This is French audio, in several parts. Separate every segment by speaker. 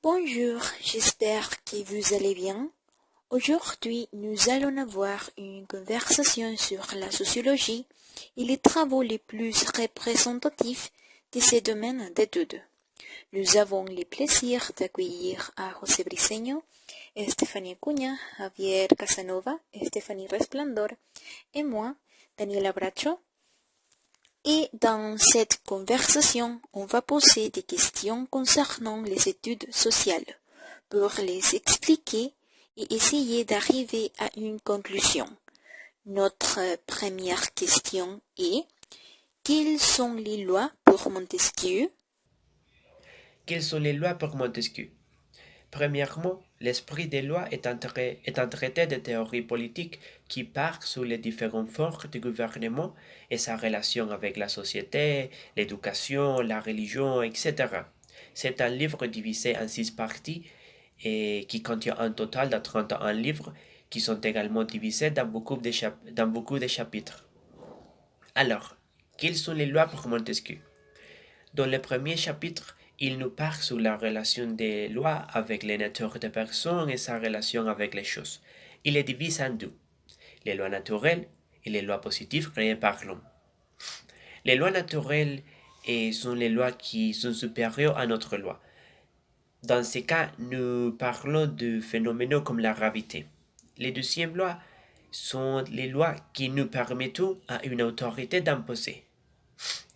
Speaker 1: Bonjour, j'espère que vous allez bien. Aujourd'hui, nous allons avoir une conversation sur la sociologie et les travaux les plus représentatifs de ces domaines d'études. Nous avons le plaisir d'accueillir à José Briceño, Estefanía Cunha, Javier Casanova, Stéphanie Resplandor et moi, Daniela Bracho. Et dans cette conversation, on va poser des questions concernant les études sociales pour les expliquer et essayer d'arriver à une conclusion. Notre première question est: quelles sont les lois pour Montesquieu?
Speaker 2: Quelles sont les lois pour Montesquieu? Premièrement, l'esprit des lois est un traité de théorie politique qui part sur les différentes formes de gouvernement et sa relation avec la société, l'éducation, la religion, etc. C'est un livre divisé en 6 parties et qui contient un total de 31 livres qui sont également divisés dans beaucoup de chapitres. Alors, quelles sont les lois pour Montesquieu? Dans le premier chapitre, il nous parle sur la relation des lois avec les natures des personnes et sa relation avec les choses. Il les divise en deux, les lois naturelles et les lois positives créées par l'homme. Les lois naturelles sont les lois qui sont supérieures à notre loi. Dans ces cas, nous parlons de phénomènes comme la gravité. Les deuxièmes lois sont les lois qui nous permettent à une autorité d'imposer.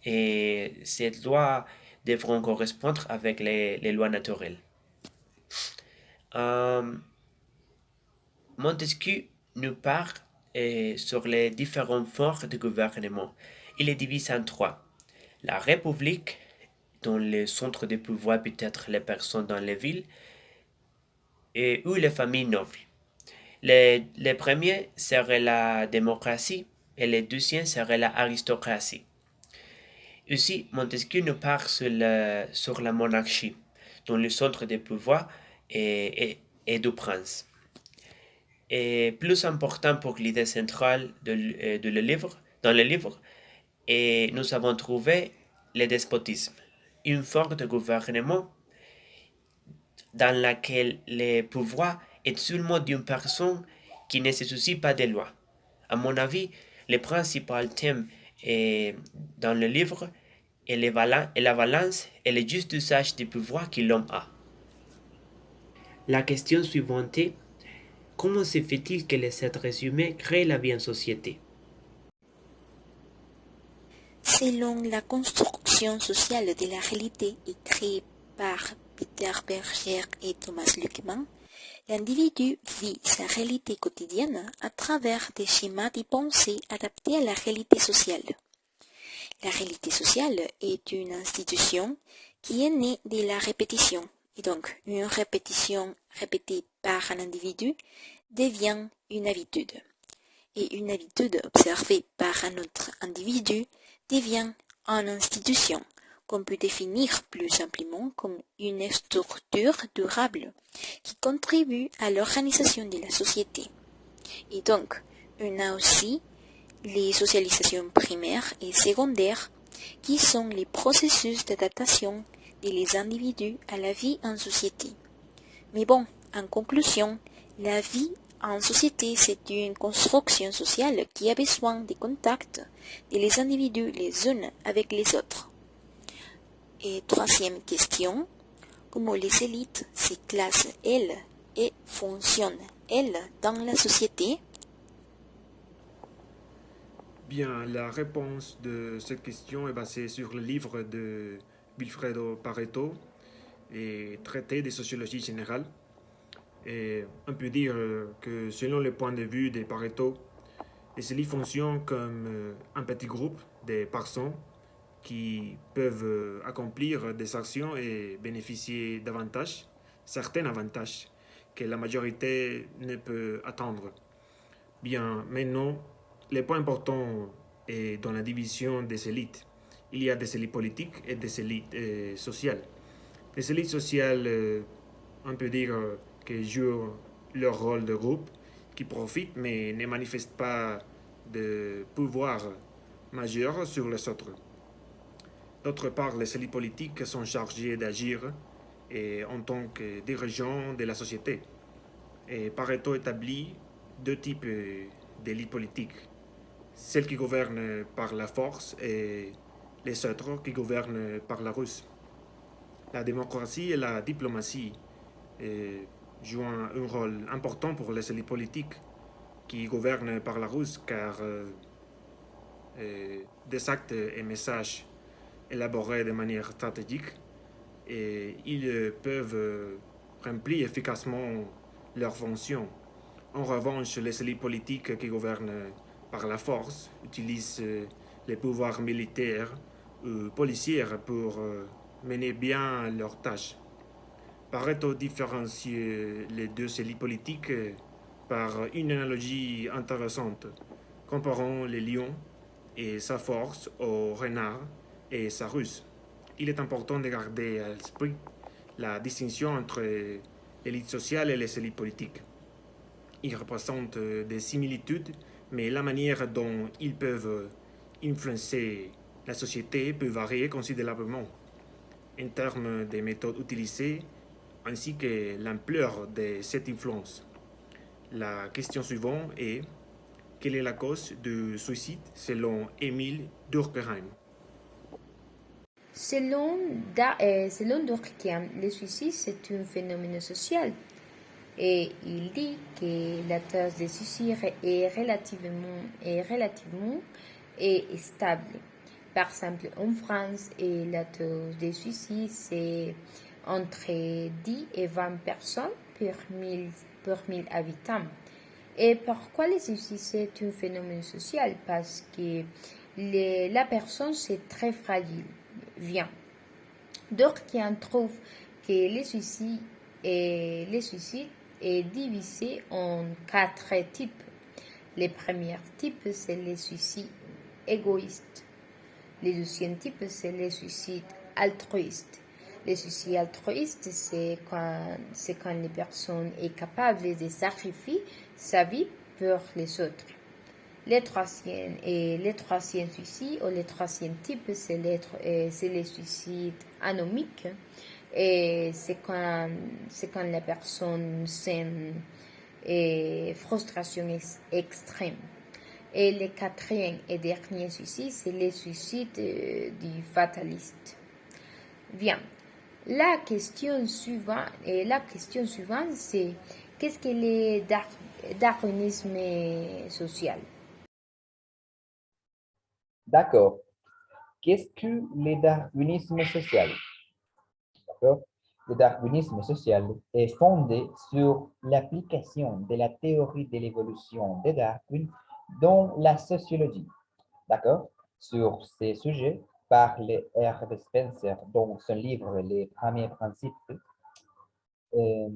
Speaker 2: Et ces lois devront correspondre avec les lois naturelles. Montesquieu nous parle sur les différentes formes de gouvernement. Il les divise en trois. La République, dont le centre de pouvoir peut être les personnes dans les villes, ou les familles nobles. Les premiers seraient la démocratie et les deuxièmes seraient l'aristocratie. Aussi, Montesquieu nous parle sur la monarchie, dont le centre de pouvoir est du prince. Et plus important pour l'idée centrale dans le livre, et nous avons trouvé le despotisme, une forme de gouvernement dans laquelle le pouvoir est seulement d'une personne qui ne se soucie pas des lois. À mon avis, le principal thème dans le livre est la balance et le juste usage du pouvoir que l'homme a. La question suivante est: comment se fait-il que les êtres humains créent la vie en société?
Speaker 1: Selon la construction sociale de la réalité écrite par Peter Berger et Thomas Luckmann, l'individu vit sa réalité quotidienne à travers des schémas de pensée adaptés à la réalité sociale. La réalité sociale est une institution qui est née de la répétition, et donc une répétition répétée par un individu devient une habitude, et une habitude observée par un autre individu devient une institution, qu'on peut définir plus simplement comme une structure durable qui contribue à l'organisation de la société. Et donc, on a aussi les socialisations primaires et secondaires qui sont les processus d'adaptation des individus à la vie en société. Mais bon, en conclusion, la vie en société, c'est une construction sociale qui a besoin de contacts des individus les uns avec les autres. Et troisième question, comment les élites se classent elles et fonctionnent elles dans la société?
Speaker 3: Bien, la réponse de cette question est basée sur le livre de Vilfredo Pareto et Traité de sociologie générale. Et on peut dire que selon le point de vue de Pareto, les élites fonctionnent comme un petit groupe de personnes qui peuvent accomplir des actions et bénéficier d'avantages, certains avantages que la majorité ne peut attendre. Bien, maintenant, le point important est dans la division des élites. Il y a des élites politiques et des élites sociales. Les élites sociales, on peut dire que jouent leur rôle de groupe, qui profitent mais ne manifestent pas de pouvoir majeur sur les autres. D'autre part, les élites politiques sont chargées d'agir et en tant que dirigeant de la société. Et Pareto établit deux types d'élites politiques, celles qui gouvernent par la force et les autres qui gouvernent par la ruse. La démocratie et la diplomatie jouent un rôle important pour les élites politiques qui gouvernent par la ruse car des actes et messages élaborés de manière stratégique et ils peuvent remplir efficacement leurs fonctions. En revanche, les élites politiques qui gouvernent par la force utilisent les pouvoirs militaires ou policiers pour mener bien leurs tâches. Pareto différencie les deux élites politiques par une analogie intéressante, comparant le lion et sa force au renard et sa ruse. Il est important de garder à l'esprit la distinction entre l'élite sociale et les élites politiques. Ils représentent des similitudes, mais la manière dont ils peuvent influencer la société peut varier considérablement en termes des méthodes utilisées ainsi que l'ampleur de cette influence. La question suivante est: quelle est la cause du suicide selon Émile Durkheim?
Speaker 4: Selon Durkheim, le suicide c'est un phénomène social et il dit que la thèse de suicide est relativement stable. Par exemple, en France, la thèse de suicide c'est entre 10 et 20 personnes pour 1000 habitants. Et pourquoi le suicide c'est un phénomène social? Parce que la personne c'est très fragile. Bien. Durkheim trouve que le suicide est divisé en 4 types. Le premier type, c'est le suicide égoïste. Le deuxième type, c'est le suicide altruiste. Le suicide altruiste, c'est quand la personne est capable de sacrifier sa vie pour les autres. Le troisième suicide, ou le troisième type, c'est le suicide anomique. Et c'est quand la personne sent frustration extrême. Et le quatrième et dernier suicide, c'est le suicide du fataliste. Bien. La question suivante, c'est: qu'est-ce que le darwinisme social?
Speaker 5: D'accord. Qu'est-ce que le darwinisme social? D'accord. Le darwinisme social est fondé sur l'application de la théorie de l'évolution de Darwin dans la sociologie. D'accord. Sur ces sujets parle Herbert Spencer dans son livre Les premiers principes. Il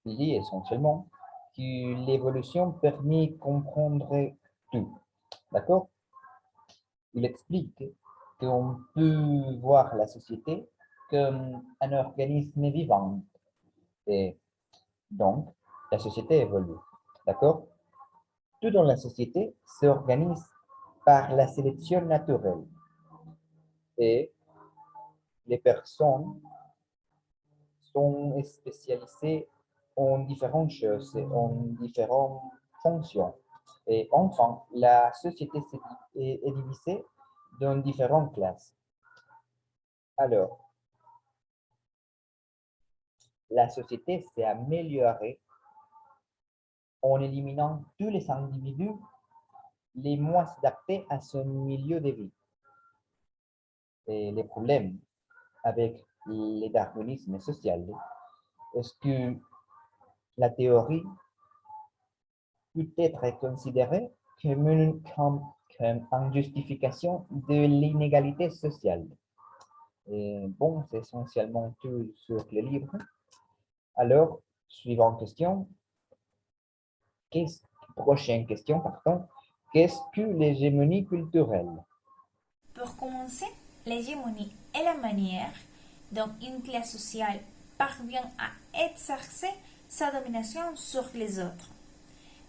Speaker 5: dit essentiellement que l'évolution permet de comprendre tout. D'accord. Il explique qu'on peut voir la société comme un organisme vivant et donc la société évolue. D'accord? Tout dans la société s'organise par la sélection naturelle et les personnes sont spécialisées en différentes choses, en différentes fonctions. Et enfin, la société est divisée dans différentes classes. Alors, la société s'est améliorée en éliminant tous les individus les moins adaptés à son milieu de vie. Et les problèmes avec le darwinisme social est que la théorie peut être considérée comme une justification de l'inégalité sociale. Et bon, c'est essentiellement tout sur le livre. Alors, suivante question. Prochaine question, pardon. Qu'est-ce que l'hégémonie culturelle?
Speaker 6: Pour commencer, l'hégémonie est la manière dont une classe sociale parvient à exercer sa domination sur les autres.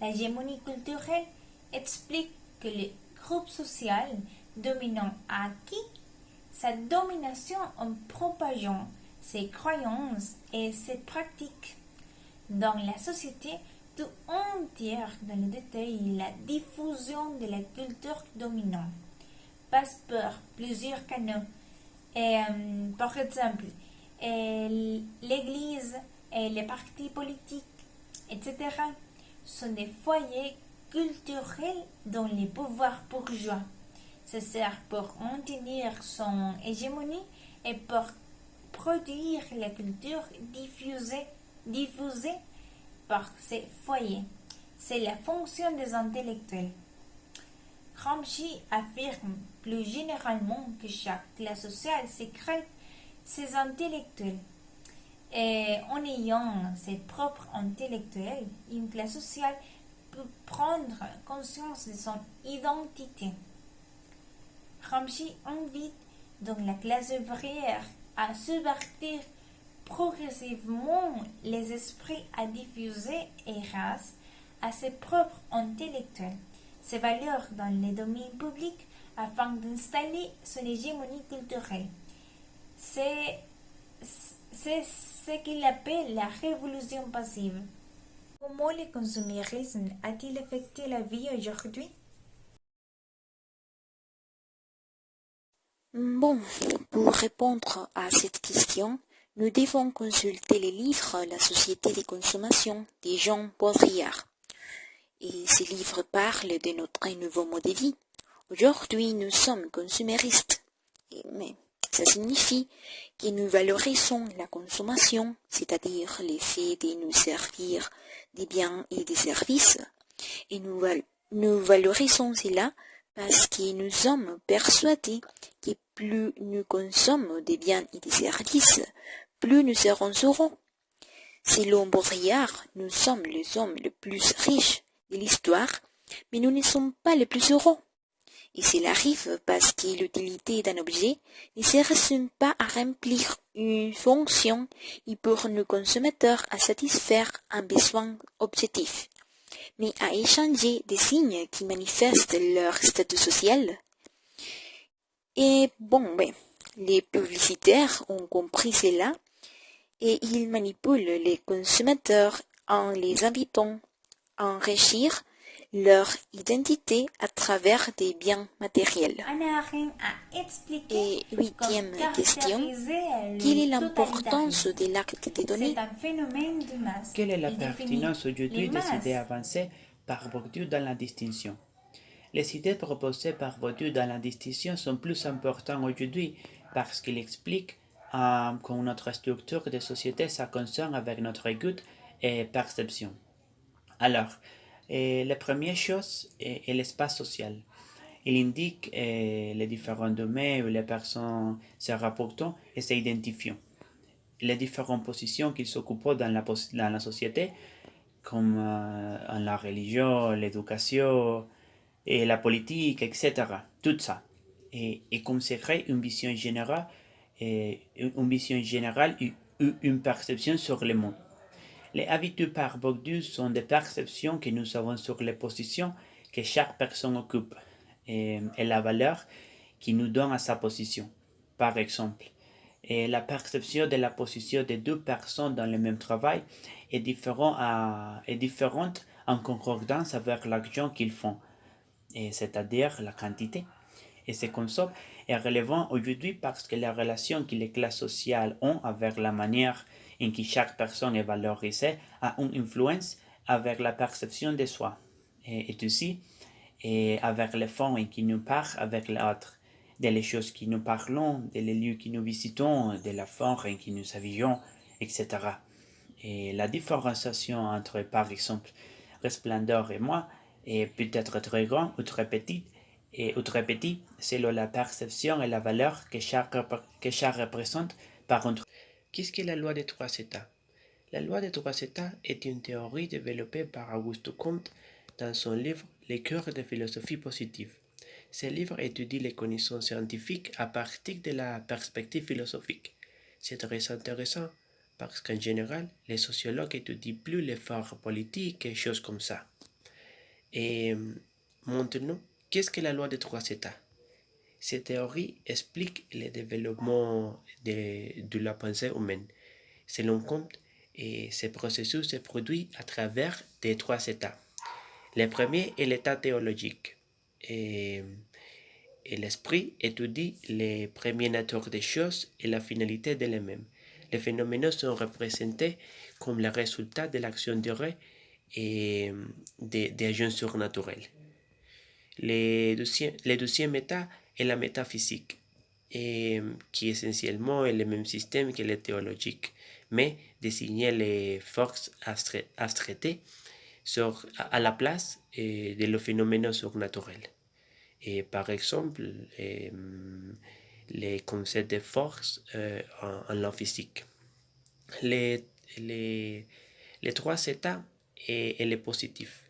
Speaker 6: L'hégémonie culturelle explique que le groupe social dominant a acquis sa domination en propageant ses croyances et ses pratiques. Dans la société tout entière, dans le détail, la diffusion de la culture dominante passe par plusieurs canaux. Par exemple, l'Église et les partis politiques, etc., sont des foyers culturels dont les pouvoirs bourgeois se servent pour maintenir son hégémonie et pour produire la culture diffusée par ces foyers. C'est la fonction des intellectuels. Gramsci affirme plus généralement que chaque classe sociale sécrète ses intellectuels. Et en ayant ses propres intellectuels, une classe sociale peut prendre conscience de son identité. Gramsci invite donc la classe ouvrière à subvertir progressivement les esprits, à diffuser et grâce à ses propres intellectuels ses valeurs dans les domaines publics afin d'installer son hégémonie culturelle. C'est ce qu'il appelle la révolution passive. Comment le consumérisme a-t-il affecté la vie aujourd'hui?
Speaker 1: Bon, pour répondre à cette question, nous devons consulter les livres La société de consommation de Jean Baudrillard. Et ces livres parlent de notre nouveau mode de vie. Aujourd'hui, nous sommes consuméristes. Mais ça signifie que nous valorisons la consommation, c'est-à-dire le fait de nous servir des biens et des services. Et nous valorisons cela parce que nous sommes persuadés que plus nous consommons des biens et des services, plus nous serons heureux. Selon Baudrillard, nous sommes les hommes les plus riches de l'histoire, mais nous ne sommes pas les plus heureux. Et cela arrive parce que l'utilité d'un objet ne se résume pas à remplir une fonction et pour nos consommateurs à satisfaire un besoin objectif, mais à échanger des signes qui manifestent leur statut social. Et bon, les publicitaires ont compris cela et ils manipulent les consommateurs en les invitant à enrichir leur identité à travers des biens matériels.
Speaker 6: Hannah Arendt a expliqué
Speaker 1: Et huitième
Speaker 6: comme
Speaker 1: question,
Speaker 6: caractériser
Speaker 1: quelle est
Speaker 6: le
Speaker 1: l'importance
Speaker 6: totalitarisme.
Speaker 1: de l'acte de donner?
Speaker 6: C'est un phénomène de masse.
Speaker 2: Quelle est la
Speaker 6: Il définit
Speaker 2: pertinence aujourd'hui
Speaker 6: les
Speaker 2: des
Speaker 6: masses.
Speaker 2: idées avancées par Bourdieu dans la distinction? Les idées proposées par Bourdieu dans la distinction sont plus importantes aujourd'hui parce qu'il explique que notre structure de société se concerne avec notre goût et perception. Alors, la première chose est l'espace social. Il indique les différents domaines où les personnes se rapportent et s'identifient. Les différentes positions qu'ils s'occupent dans la société, comme en la religion, l'éducation, et la politique, etc. Tout ça. Et comme c'est vrai, une vision générale et une perception sur le monde. Les habitudes par Bourdieu sont des perceptions que nous avons sur les positions que chaque personne occupe et la valeur qui nous donne à sa position. Par exemple, la perception de la position de deux personnes dans le même travail est différente en concordance avec l'action qu'ils font, c'est-à-dire la quantité. Et ce concept est relevant aujourd'hui parce que la relation que les classes sociales ont avec la manière en que chaque personne est valorisée a une influence avec la perception de soi. Et aussi, avec les formes en qui nous parlons avec l'autre, des choses qui nous parlons, des lieux que nous visitons, de la forme en qui nous habillons, etc. Et la différenciation entre, par exemple, Resplendeur et moi est peut-être très grande ou très petite, selon la perception et la valeur que chaque représente par contre. Qu'est-ce que la loi des trois états? La loi des trois états est une théorie développée par Auguste Comte dans son livre Les cœurs de philosophie positive. Ce livre étudie les connaissances scientifiques à partir de la perspective philosophique. C'est très intéressant parce qu'en général, les sociologues étudient plus les formes politiques et choses comme ça. Et maintenant, qu'est-ce que la loi des trois états? Ces théories expliquent le développement de la pensée humaine. Selon Comte, et ce processus se produit à travers des trois états. Le premier est l'état théologique. Et, et l'esprit étudie les premières natures des choses et la finalité de les mêmes. Les phénomènes sont représentés comme le résultat de l'action durée et des agents surnaturels. Le deuxième état est la métaphysique, qui essentiellement est le même système que le théologique, mais désigne les forces abstraites à la place de le phénomène surnaturel. Et par exemple, les concepts de force en la physique. Les, les, les trois états et les positifs.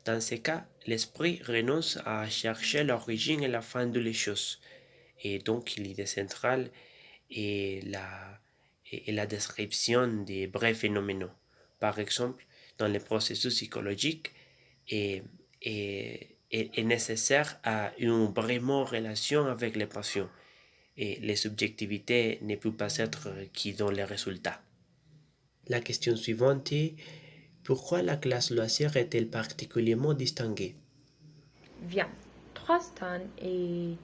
Speaker 2: Dans ce cas, l'esprit renonce à chercher l'origine et la fin de les choses. Et donc, l'idée centrale est la description des vrais phénomènes. Par exemple, dans les processus psychologiques, est nécessaire à une vraiment relation avec les patients. Et les subjectivités ne peuvent pas être qui dans les résultats. La question suivante est: pourquoi la classe loisir est-elle particulièrement distinguée?
Speaker 4: Bien, Troistan dit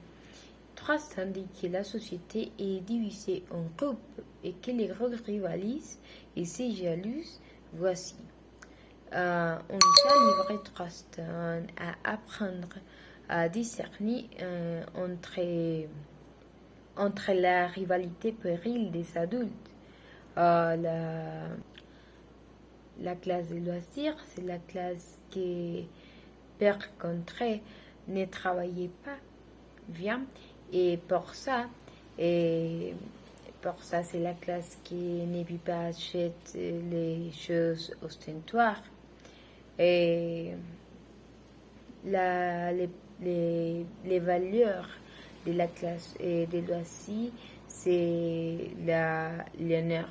Speaker 4: que la société est divisée en groupes et que les groupes rivalisent et se jalousent. Voici. On s'est livré Troistan à apprendre à discerner entre la rivalité puérile des adultes. La classe des loisirs, c'est la classe qui, par contre, ne travaillait pas bien. Et pour ça, c'est la classe qui ne peut pas acheter les choses ostentatoires. Et les valeurs de la classe des loisirs, c'est l'honneur.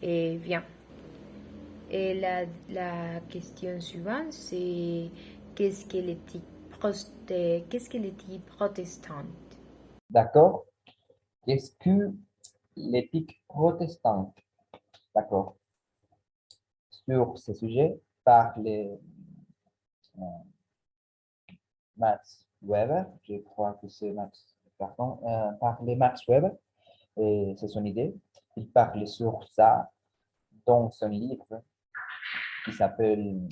Speaker 4: Et bien. Et la question suivante, c'est qu'est-ce que l'éthique protestante?
Speaker 5: D'accord. Qu'est-ce que l'éthique protestante? D'accord. Sur ce sujet, par Max Weber, je crois que c'est par les Max Weber, et c'est son idée. Il parle sur ça dans son livre qui s'appelle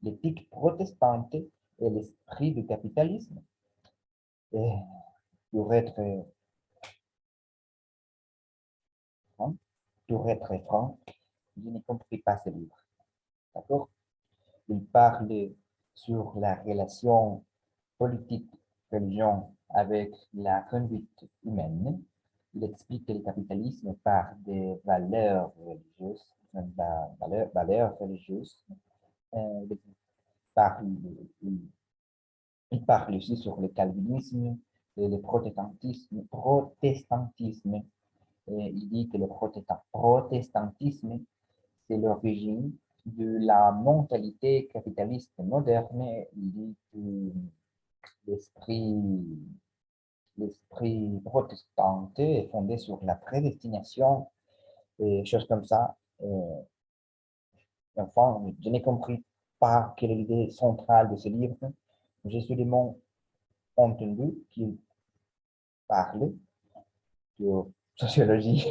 Speaker 5: l'éthique protestante et l'esprit du capitalisme. Et pour être franc, je n'ai compris pas ce livre. D'accord? Il parle sur la relation politique-religion avec la conduite humaine. Il explique le capitalisme par des valeurs religieuses. Il parle aussi sur le calvinisme et le protestantisme. Et il dit que le protestantisme, c'est l'origine de la mentalité capitaliste moderne. Il dit que l'esprit protestant est fondé sur la prédestination et choses comme ça. Enfin, je n'ai compris pas quelle est l'idée centrale de ce livre. J'ai seulement entendu qu'il parle sur sociologie,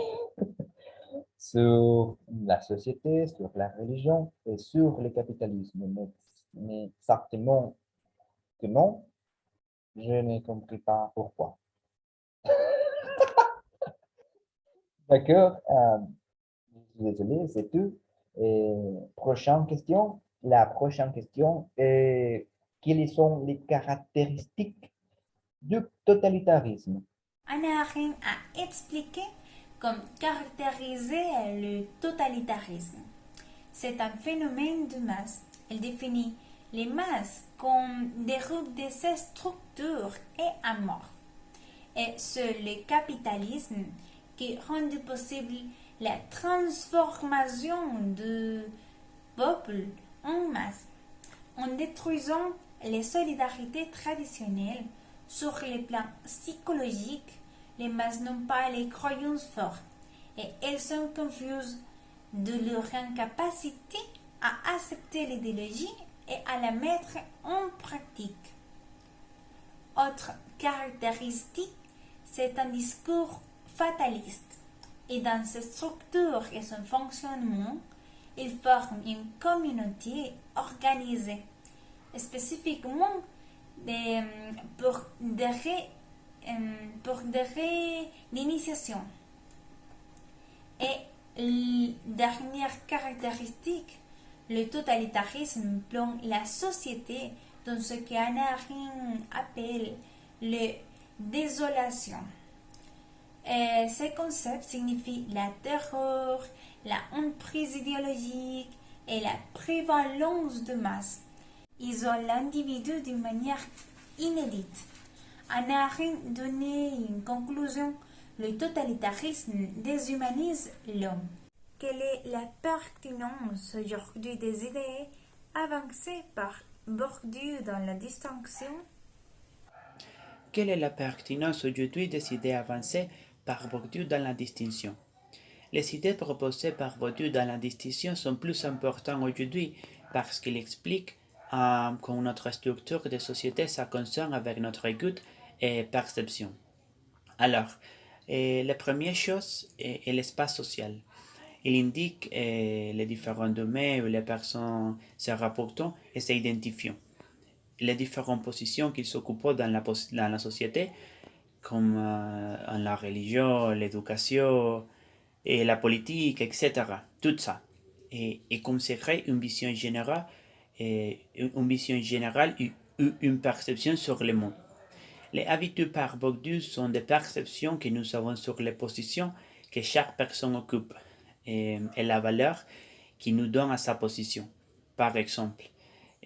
Speaker 5: sur la société, sur la religion et sur le capitalisme. Mais certainement que non, je n'ai compris pas pourquoi. D'accord, je suis désolé, c'est tout. Et prochaine question. La prochaine question est: quelles sont les caractéristiques du totalitarisme?
Speaker 6: Hannah Arendt a expliqué comme caractériser le totalitarisme. C'est un phénomène de masse. Elle définit les masses comme des groupes de ces structures et amorphes. Et c'est le capitalisme qui rend possible la transformation du peuple en masse, en détruisant les solidarités traditionnelles sur le plan psychologique, les masses n'ont pas les croyances fortes et elles sont confuses de leur incapacité à accepter l'idéologie et à la mettre en pratique. Autre caractéristique, c'est un discours fataliste et dans sa structure et son fonctionnement, il forme une communauté organisée, spécifiquement pour des d'initiation. Et dernière caractéristique, le totalitarisme plonge la société dans ce qu'Anna Arendt appelle le désolation. Et ces concepts signifient la terreur, la emprise idéologique et la prévalence de masse. Isolent l'individu d'une manière inédite. Anna Arendt donnait une conclusion: le totalitarisme déshumanise l'homme. Quelle est la pertinence aujourd'hui des idées avancées par Bourdieu dans la distinction?
Speaker 2: Quelle est la pertinence aujourd'hui des idées avancées par Bourdieu dans la distinction? Les idées proposées par Bourdieu dans la distinction sont plus importantes aujourd'hui parce qu'il explique comment notre structure de société se concerne avec notre écoute et perception. Alors, la première chose est l'espace social. Il indique les différents domaines où les personnes se rapportent et s'identifient. Les différentes positions qu'ils s'occupent dans la société, comme en la religion, l'éducation, et la politique, etc. Tout ça. Et comme se crée une vision générale et une perception sur le monde. Les habitudes par Bourdieu sont des perceptions que nous avons sur les positions que chaque personne occupe et la valeur qu'il nous donne à sa position. Par exemple,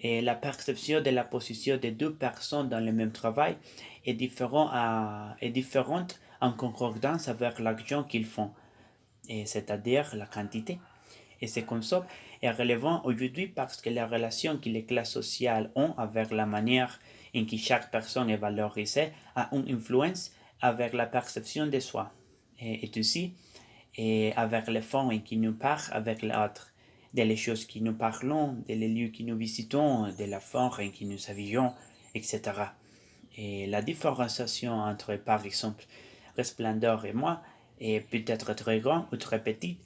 Speaker 2: la perception de la position de deux personnes dans le même travail est différente en concordance avec l'action qu'ils font, c'est-à-dire la quantité. Et ce concept est relevant aujourd'hui parce que la relation que les classes sociales ont avec la manière en que chaque personne est valorisée a une influence avec la perception de soi, et aussi avec les formes en qui nous parlons avec l'autre, des choses que nous parlons, des lieux que nous visitons, de la forme en qui nous habillons, etc. Et la différenciation entre, par exemple, Resplendeur et moi est peut-être très grande ou très petite,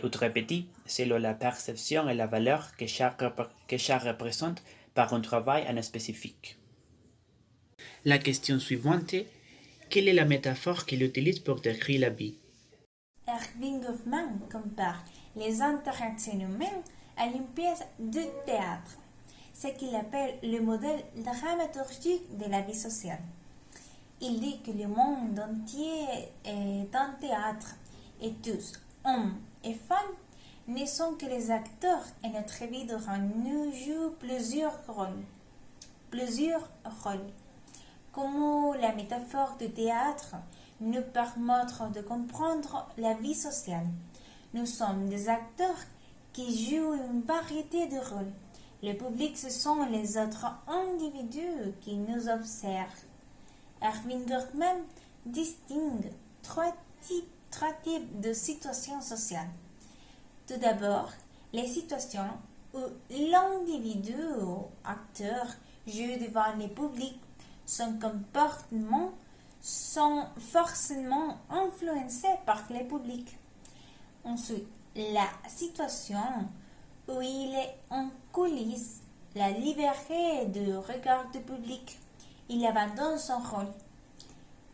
Speaker 2: ou très petit selon la perception et la valeur que chaque représente par un travail en spécifique. La question suivante est: quelle est la métaphore qu'il utilise pour décrire la vie?
Speaker 6: Erving Goffman compare les interactions humaines à une pièce de théâtre, ce qu'il appelle le modèle dramaturgique de la vie sociale. Il dit que le monde entier est un théâtre et tous, hommes et femmes, ne sont que les acteurs et notre vie nous joue plusieurs rôles. Comme la métaphore du théâtre nous permet de comprendre la vie sociale. Nous sommes des acteurs qui jouent une variété de rôles. Le public, ce sont les autres individus qui nous observent. Erving Goffman distingue trois types de situations sociales. Tout d'abord, les situations où l'individu ou acteur joue devant le public, son comportement sont forcément influencés par le public. Ensuite, la situation où il est en coulisses, la libéré du regard du public, il abandonne son rôle.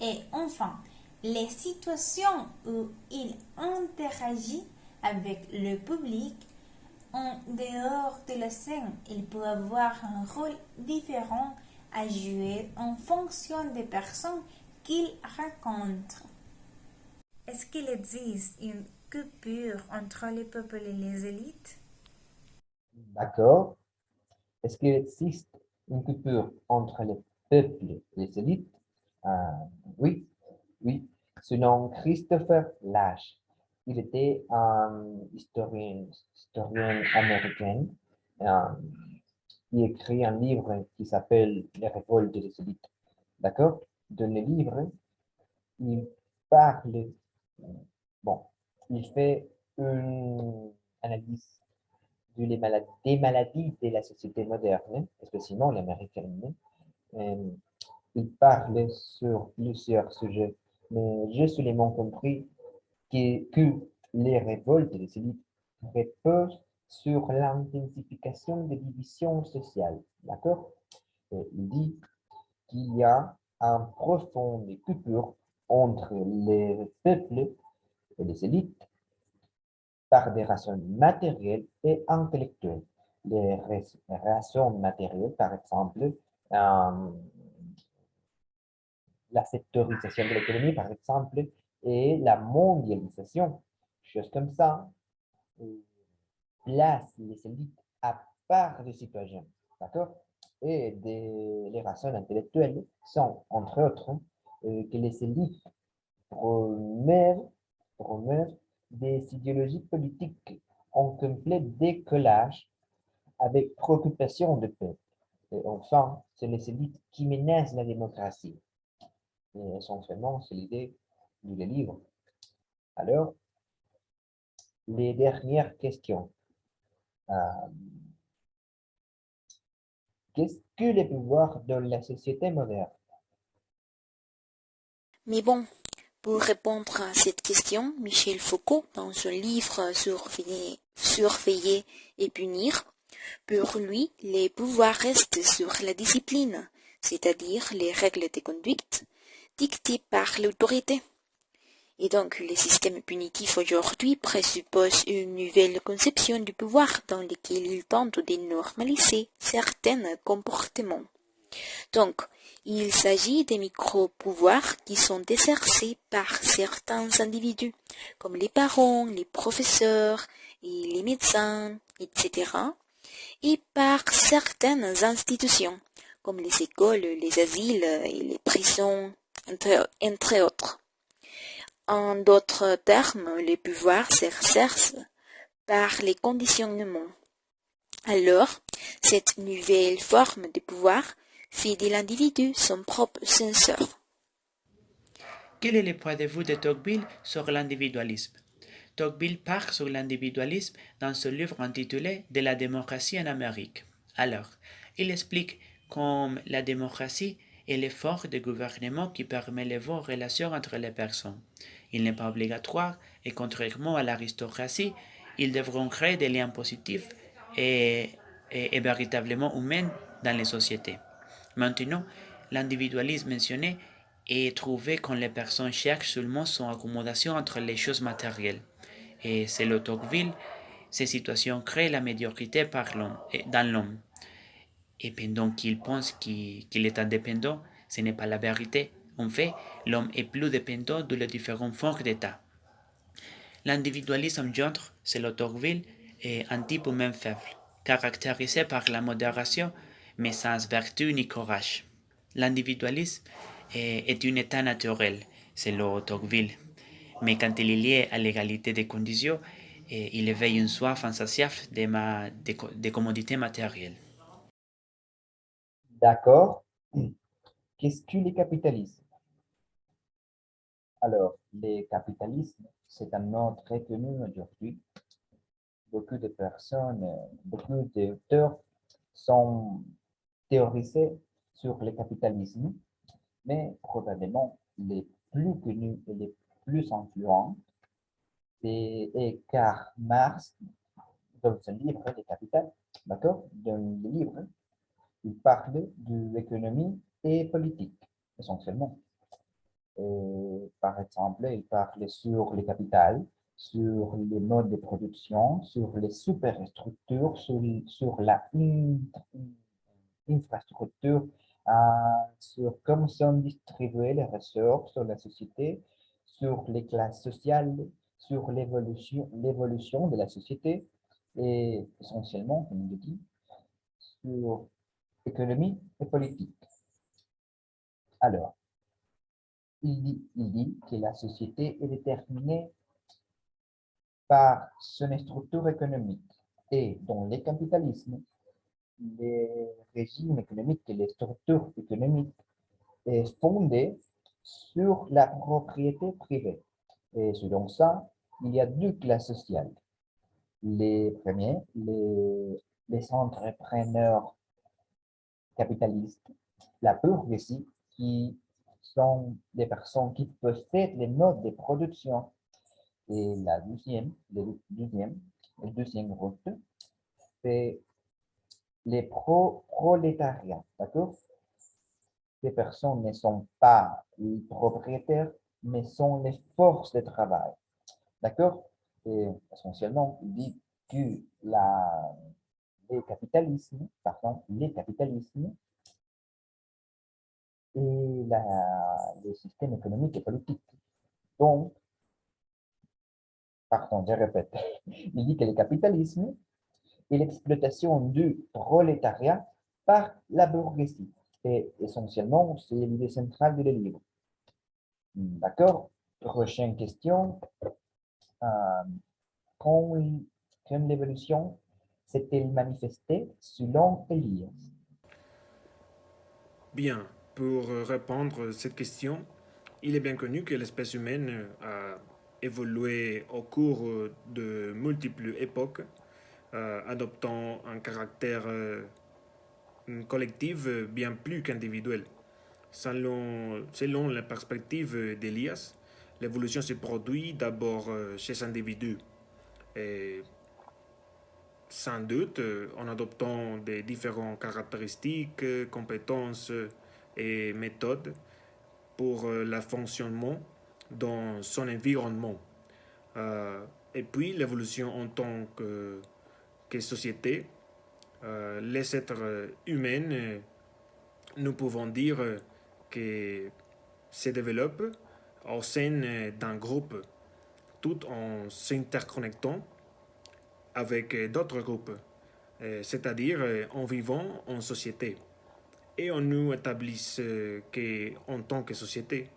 Speaker 6: Et enfin, les situations où il interagit avec le public en dehors de la scène, il peut avoir un rôle différent à jouer en fonction des personnes qu'il rencontre. Est-ce qu'il existe une coupure entre les peuples et les élites?
Speaker 5: D'accord. Est-ce qu'il existe une coupure entre les peuples et les élites? Oui. Selon Christopher Lasch, il était un historien américain. il écrit un livre qui s'appelle Les révoltes des élites. D'accord? Dans le livre, il parle, bon, il fait une analyse des maladies de la société moderne, spécialement l'américaine. Euh, il parle sur plusieurs sujets, mais j'ai seulement compris que les révoltes des élites reposent sur l'intensification des divisions sociales. D'accord? Et il dit qu'il y a un profond coupure entre les peuples et les élites par des raisons matérielles et intellectuelles. Les raisons matérielles, par exemple, la sectorisation de l'économie, par exemple, et la mondialisation, choses comme ça, place les élites à part des citoyens. D'accord? Et les raisons intellectuelles sont, entre autres, que les élites promeuvent, promeuvent des idéologies politiques en complet décollage avec préoccupation de peuple. Et enfin, c'est les élites qui menacent la démocratie. Et essentiellement, c'est l'idée du livre. Alors, les dernières questions. Euh, Qu'est-ce que les pouvoirs dans la société moderne?
Speaker 1: Mais bon, pour répondre à cette question, Michel Foucault, dans son livre Surveiller et punir, pour lui, les pouvoirs restent sur la discipline, c'est-à-dire les règles de conduite dictées par l'autorité. Et donc, le système punitif aujourd'hui présuppose une nouvelle conception du pouvoir dans laquelle il tente de normaliser certains comportements. Donc, il s'agit des micro-pouvoirs qui sont exercés par certains individus, comme les parents, les professeurs et les médecins, etc., et par certaines institutions, comme les écoles, les asiles et les prisons, entre autres. En d'autres termes, les pouvoirs s'exercent par les conditionnements. Alors, cette nouvelle forme de pouvoir fait de l'individu son propre censeur.
Speaker 2: Quel est le point de vue de Tocqueville sur l'individualisme? Tocqueville part sur l'individualisme dans ce livre intitulé De la démocratie en Amérique. Alors, il explique comme la démocratie est l'effort de gouvernement qui permet les bonnes relations entre les personnes. Il n'est pas obligatoire et contrairement à l'aristocratie, ils devront créer des liens positifs et véritablement humains dans les sociétés. Maintenant, l'individualisme mentionné est trouvé quand les personnes cherchent seulement son accommodation entre les choses matérielles. Et c'est le Tocqueville, ces situations créent la médiocrité dans l'homme. Et pendant qu'il pense qu'il est indépendant, ce n'est pas la vérité. En fait, l'homme est plus dépendant de les différentes formes d'État. L'individualisme gendre, c'est le Tocqueville, est un type même faible, caractérisé par la modération, mais sans vertu ni courage. L'individualisme est un état naturel, c'est le Tocqueville, mais quand il est lié à l'égalité des conditions, il éveille une soif insatiable de commodités matérielles.
Speaker 5: D'accord. Qu'est-ce que le capitalisme? Alors, le capitalisme, c'est un nom très connu aujourd'hui. Beaucoup de personnes, beaucoup d'auteurs sont théorisés sur le capitalisme, mais probablement les plus connus et les plus influents, c'est Karl Marx dans son livre Le Capital. D'accord? Dans le livre, il parle de l'économie et politique, essentiellement. Par exemple, il parle sur le capital, sur les modes de production, sur les superstructures, sur la infrastructure, sur comment sont distribuées les ressources dans la société, sur les classes sociales, sur l'évolution de la société et essentiellement, comme je dis, sur économie et politique. Alors, il dit que la société est déterminée par son structure économique. Et dans le capitalisme, les régimes économiques et les structures économiques est fondée sur la propriété privée. Et selon ça, il y a deux classes sociales. Les premiers, les entrepreneurs capitalistes, la bourgeoisie, qui sont des personnes qui possèdent les modes de production. Et le deuxième groupe, c'est les prolétariats, d'accord? Ces personnes ne sont pas les propriétaires, mais sont les forces de travail, d'accord? Et essentiellement, il dit que les capitalismes et le système économique et politique. Donc, pardon, je répète, il dit que le capitalisme et l'exploitation du prolétariat par la bourgeoisie. Et essentiellement, c'est l'idée centrale du livre. D'accord? Prochaine question. Quand l'évolution s'est-elle manifestée selon Elias?
Speaker 3: Bien, pour répondre à cette question, il est bien connu que l'espèce humaine a évolué au cours de multiples époques, adoptant un caractère collectif bien plus qu'individuel. Selon la perspective d'Elias, l'évolution se produit d'abord chez l'individu, et sans doute en adoptant des différentes caractéristiques, compétences et méthodes pour le fonctionnement dans son environnement. Et puis l'évolution en tant que société, les êtres humains, nous pouvons dire que se développent au sein d'un groupe, tout en s'interconnectant avec d'autres groupes, c'est-à-dire en vivant en société. Et on nous établit qu'en tant que société,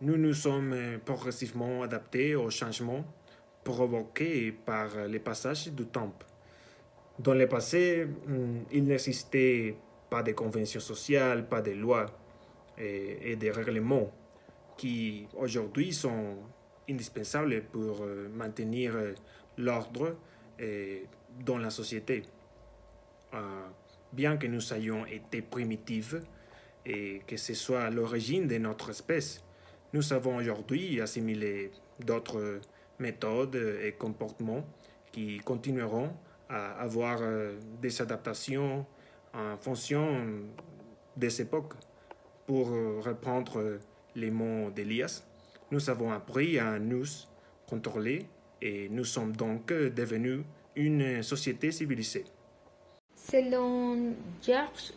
Speaker 3: nous nous sommes progressivement adaptés aux changements provoqués par le passage du temps. Dans le passé, il n'existait pas de conventions sociales, pas de lois et de règlements qui aujourd'hui sont indispensables pour maintenir l'ordre dans la société. Bien que nous ayons été primitifs et que ce soit l'origine de notre espèce, nous savons aujourd'hui assimiler d'autres méthodes et comportements qui continueront à avoir des adaptations en fonction des époques. Pour reprendre les mots d'Elias, nous avons appris à nous contrôler et nous sommes donc devenus une société civilisée.
Speaker 4: Selon George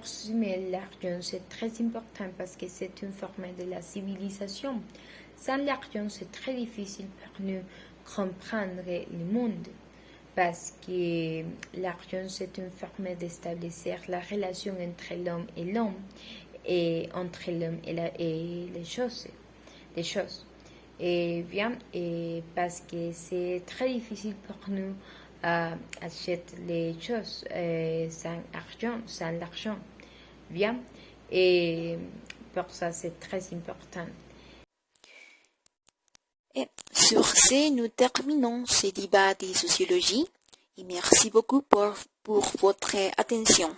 Speaker 4: Simmel, l'argent c'est très important parce que c'est une forme de la civilisation. Sans l'argent, c'est très difficile pour nous comprendre le monde parce que l'argent c'est une forme d'établir la relation entre l'homme et entre l'homme et les choses. Et bien, parce que c'est très difficile pour nous acheter les choses sans l'argent. Bien, et pour ça c'est très important.
Speaker 1: Et sur ce, nous terminons ce débat de sociologie et merci beaucoup pour votre attention.